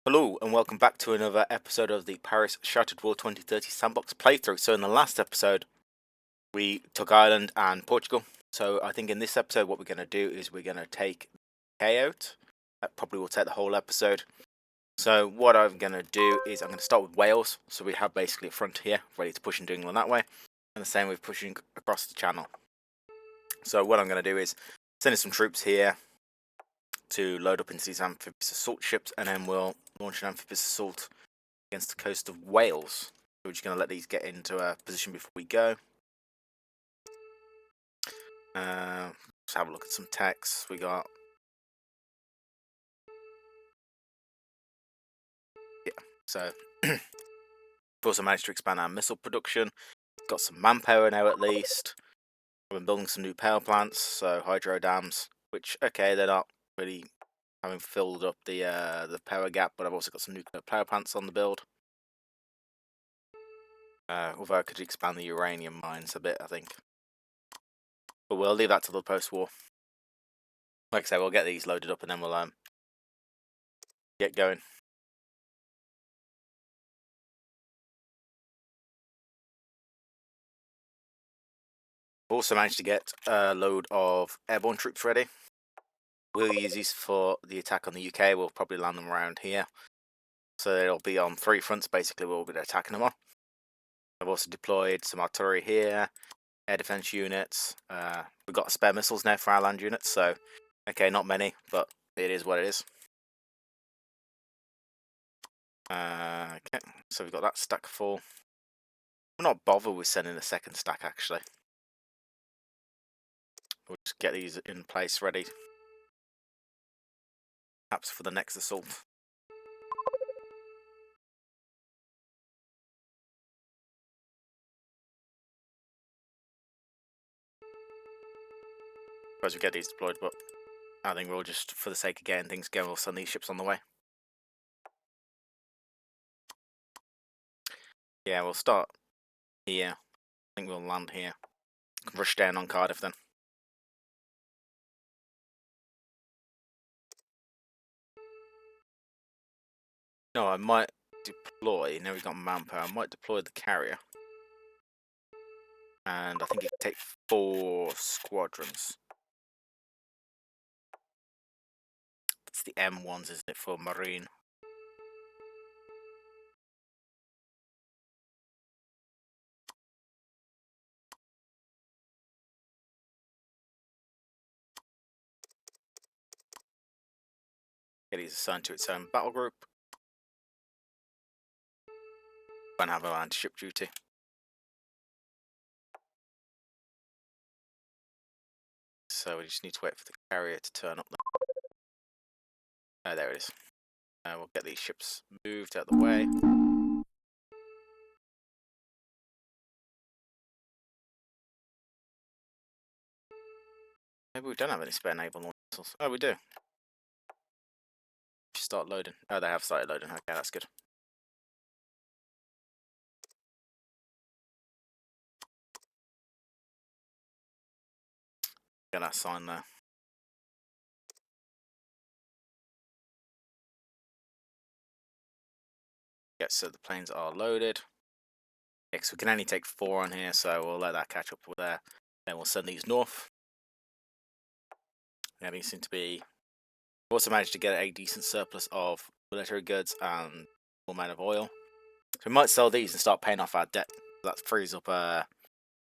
Hello and welcome back to another episode of the Paris Shattered World 2030 Sandbox playthrough. So in the last episode, we took Ireland and Portugal. So I think in this episode what we're going to do is we're going to take UK out. That probably will take the whole episode. So what I'm going to do is I'm going to start with Wales. So we have basically a frontier ready to push into England that way. And the same with pushing across the channel. So what I'm going to do is send in some troops here to load up into these amphibious assault ships, and then we'll launch an amphibious assault against the coast of Wales. So we're just going to let these get into a position before we go. Let's have a look at some techs. We got so we've also managed to expand our missile production. Got some manpower now at least. We've been building some new power plants, so hydro dams, which okay, they're not really having filled up the power gap, but I've also got some nuclear power plants on the build. Although I could expand the uranium mines a bit, I think. But we'll leave that to the post-war. Like I say, we'll get these loaded up and then we'll get going. Also managed to get a load of airborne troops ready. We'll use these for the attack on the UK. We'll probably land them around here. So it'll be on 3 fronts, basically, we'll be attacking them on. I've also deployed some artillery here, air defense units. We've got spare missiles now for our land units, so okay, not many, but it is what it is. Okay, so we've got that stack full. We're not bothered with sending a second stack, actually. We'll just get these in place ready, perhaps for the next assault. Suppose we get these deployed, but I think we'll just, for the sake of getting things going, we'll send these ships on the way. Yeah, we'll start here. I think we'll land here. Rush down on Cardiff then. No, I might deploy, now we've got manpower, I might deploy the carrier. And I think it can take 4 squadrons. It's the M1s, isn't it, for Marine? Get these assigned to its own battle group. Won't have an anti-ship duty. So we just need to wait for the carrier to turn up. Oh, there it is. We'll get these ships moved out of the way. Maybe we don't have any spare naval launch missiles. Oh, we do. Start loading. Oh, they have started loading. Okay, that's good. Get that sign there. Yeah, so the planes are loaded. Yeah, so we can only take 4 on here, so we'll let that catch up with there. Then we'll send these north. Yeah, these seem to be. Also managed to get a decent surplus of military goods and all amount of oil. So we might sell these and start paying off our debt. That frees up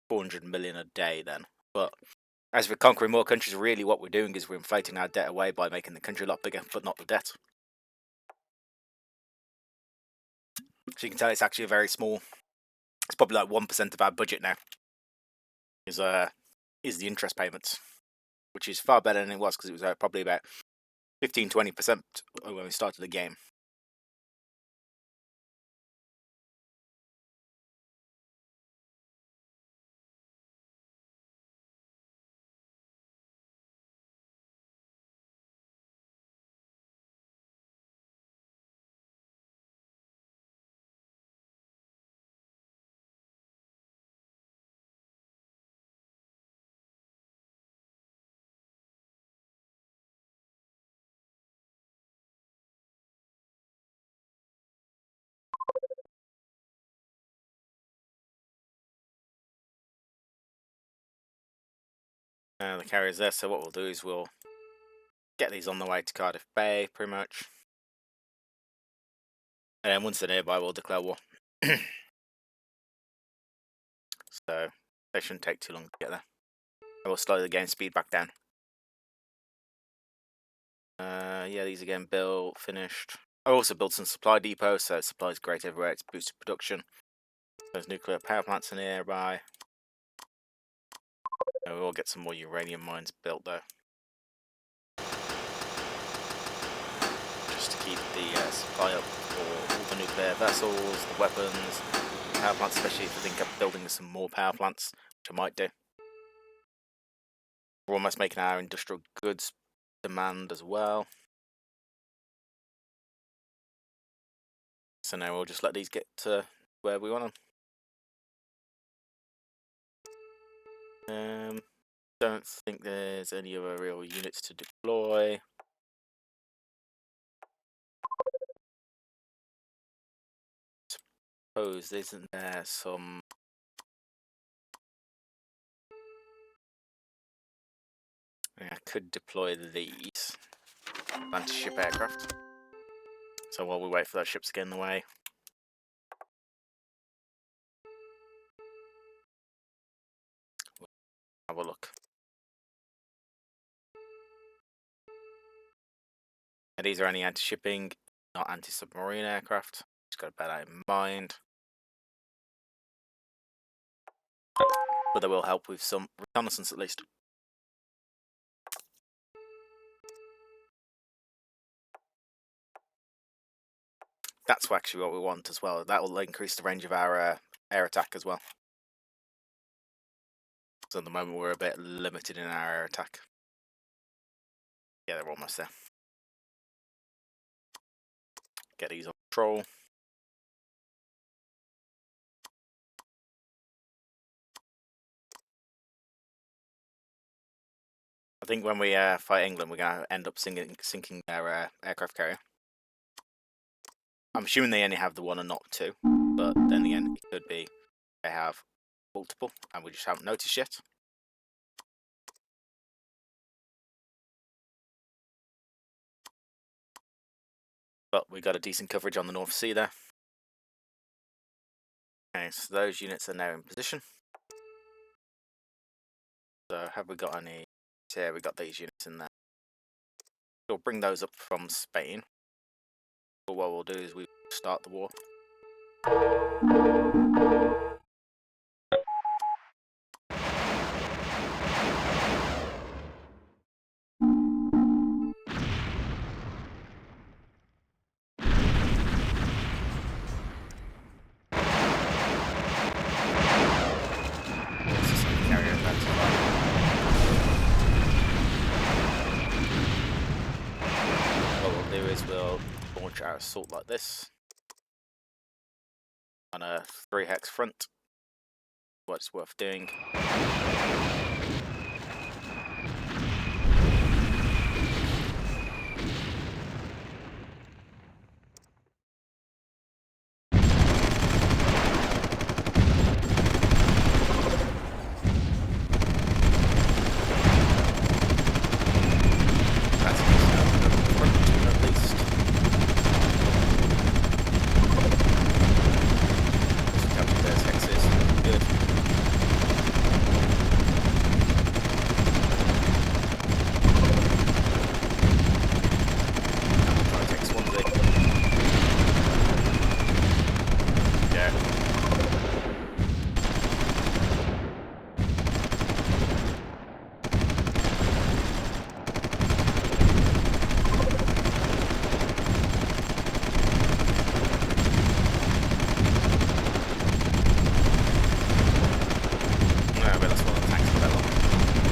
400 million a day then. But as we're conquering more countries, really what we're doing is we're inflating our debt away by making the country a lot bigger, but not the debt. So you can tell it's actually a very small. It's probably like 1% of our budget now. Is the interest payments, which is far better than it was because it was probably about 15-20% when we started the game. The carrier's there, so what we'll do is we'll get these on the way to Cardiff Bay, pretty much. And then once they're nearby, we'll declare war. So they shouldn't take too long to get there. And we'll slow the game speed back down. Yeah, these are getting built, finished. I also built some supply depots, so supply's great everywhere. It's boosted production. There's nuclear power plants nearby. And we'll get some more uranium mines built though, just to keep the supply up for all the nuclear vessels, the weapons, power plants, especially if I think of building some more power plants, which I might do. We're almost making our industrial goods demand as well. So now we'll just let these get to where we want them. Don't think there's any other real units to deploy. Suppose isn't there some I could deploy these anti-ship aircraft. So while we wait for those ships to get in the way, we'll have a look. And these are only anti-shipping, not anti-submarine aircraft. Just got to bear that in mind. But they will help with some reconnaissance at least. That's actually what we want as well. That will increase the range of our air attack as well. So at the moment we're a bit limited in our air attack. Yeah, they're almost there. Get these on control. I think when we fight England, we're going to end up sinking their aircraft carrier. I'm assuming they only have the one and not two, but then again, it could be they have multiple, and we just haven't noticed yet. But we got a decent coverage on the North Sea there. Okay, so those units are now in position. So have we got any? Yeah, we got these units in there. We'll bring those up from Spain. But what we'll do is we start the war. We'll launch our assault like this on a 3-hex front. What's worth doing.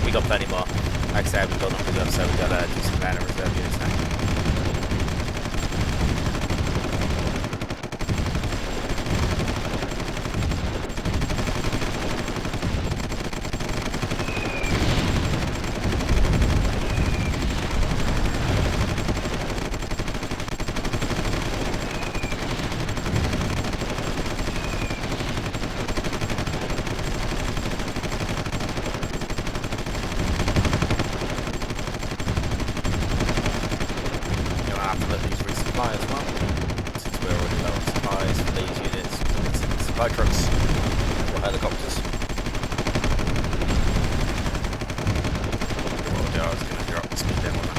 We got plenty more. Like I said, we've got enough reserve, so we got a decent amount of reserve units now. fire trucks or helicopters. What I was going to drop the speed down on that.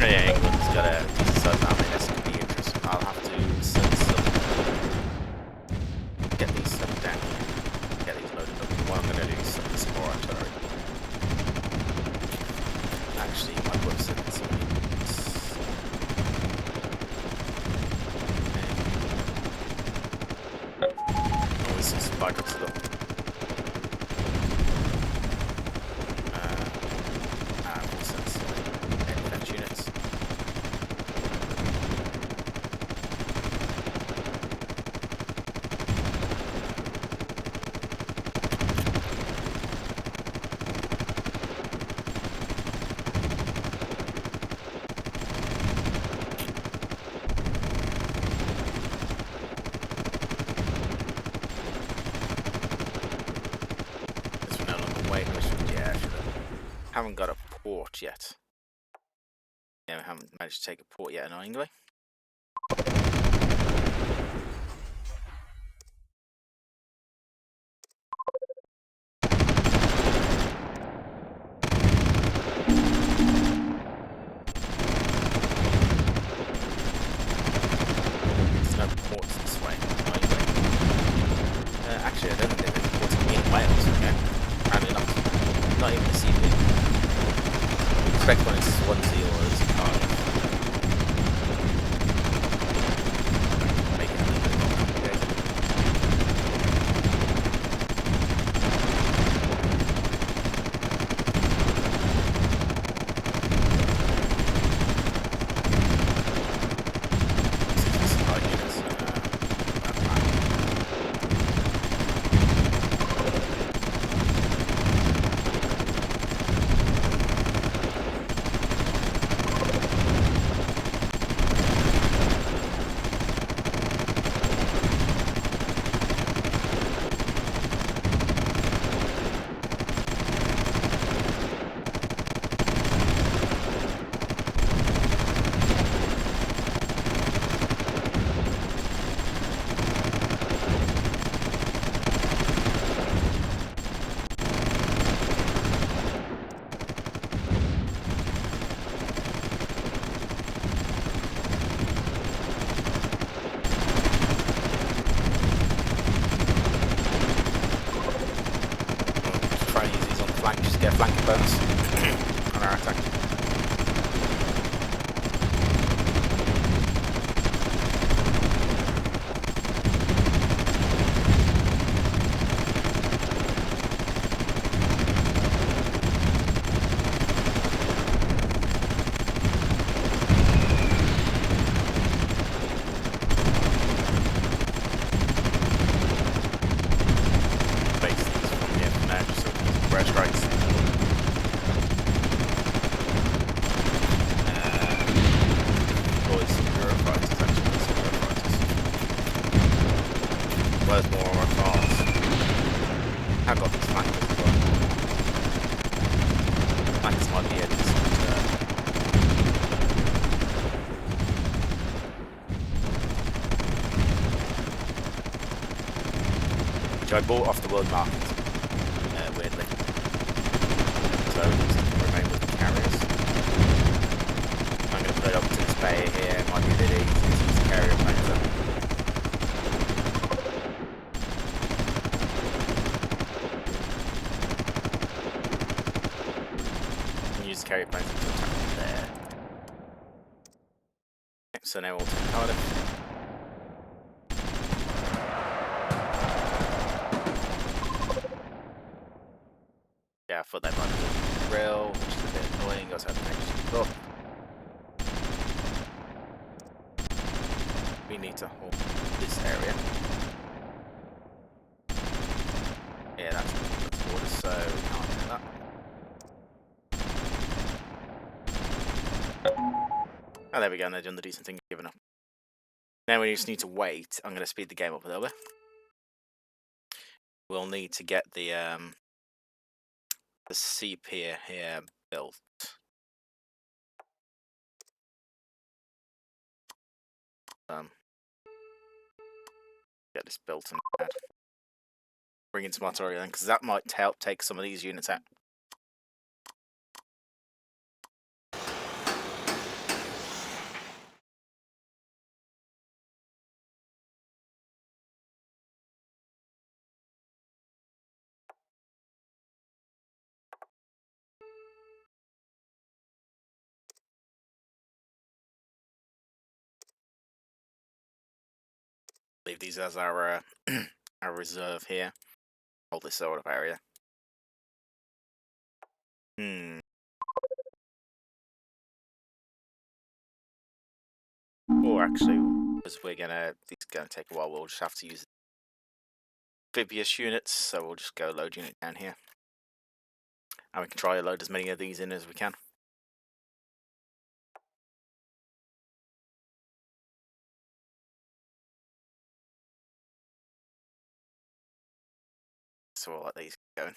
Yeah, England's got a decent sized army. This could be interesting. I'll have to send some. Get these stuff down here. Get these loaded up. What I'm going to do is send some more artillery. Actually, I might send some units. Oh, this is supply trucks as well. We'll send some defense units. Haven't got a port yet. Yeah, we haven't managed to take a port yet, annoyingly. There's no ports this way, annoyingly. Actually, I don't think there's any ports in Wales, okay? Apparently not even a CP. Expect when it's Swansea or it's Cardiff. Make it a little bit more complicated. Just get a flanking bonus on our attack. Where's more of our cars? I've got these flankers as well. Flankers might be a decent which I bought off the world market, weirdly. So just remain with the carriers. I'm going to put it up to this bay here. It might be a bit easy to use the carrier planes up. Carrier planes to attack there. So now we'll take Cardiff. Yeah, I thought that might be real, which is a bit annoying. I was hoping I could just go. We need to hold this area. Yeah, that's water, so we can't do that. Oh, there we go. And they're doing the decent thing, giving up. Now we just need to wait. I'm going to speed the game up a little bit. We'll need to get the sea pier here built. Get this built and bring in some artillery then, because that might help take some of these units out. Leave these as our our reserve here. Hold this sort of area. Or actually, because this is gonna take a while, we'll just have to use amphibious units, so we'll just go load unit down here. And we can try to load as many of these in as we can. So we'll let these go.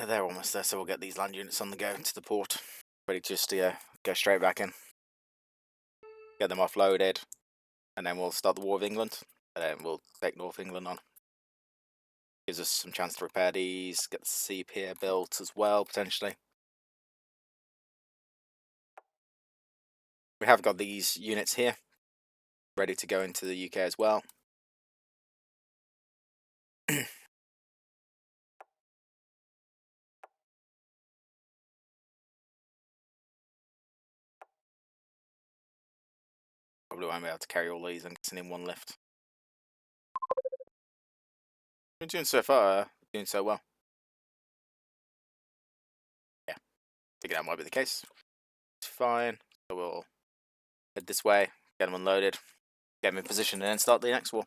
They're almost there, so we'll get these land units on the go into the port, ready just to go straight back in. Get them offloaded, and then we'll start the War of England, and then we'll take North England on. Gives us some chance to repair these, get the sea pier built as well, potentially. We have got these units here, ready to go into the UK as well. Probably won't be able to carry all these, I'm guessing, in one lift. We're doing so far, doing so well. Yeah, figured that might be the case. It's fine, so we'll head this way, get them unloaded, get them in position, and then start the next war.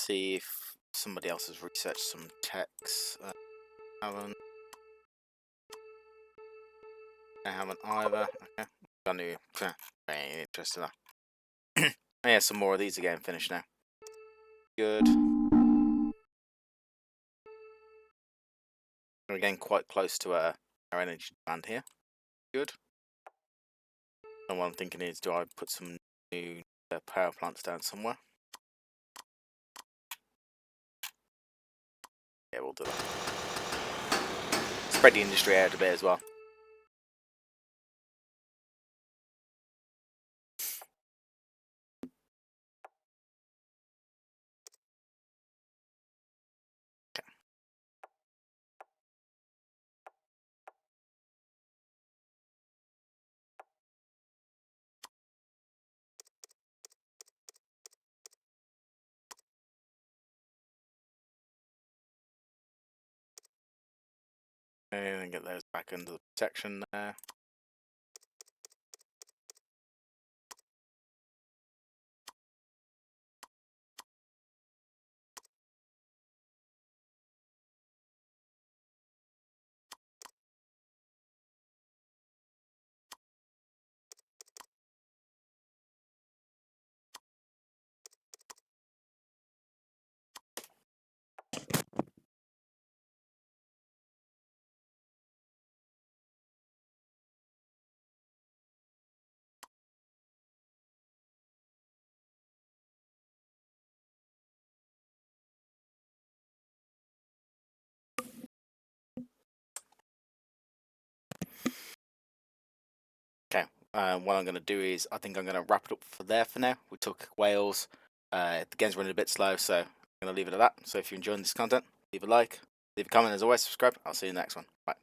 See if somebody else has researched some techs. I haven't either. Okay, got new. Very interesting. Yeah, some more of these are getting finished now. Good. We're getting quite close to our energy demand here. Good. And what I'm thinking is, do I put some new power plants down somewhere? Yeah, we'll do that. Spread the industry out a bit as well. And get those back under the protection there. Okay, what I'm going to do is, I think I'm going to wrap it up for there for now. We took Wales. The game's running a bit slow, so I'm going to leave it at that. So if you're enjoying this content, leave a like, leave a comment, as always, subscribe. I'll see you in the next one. Bye.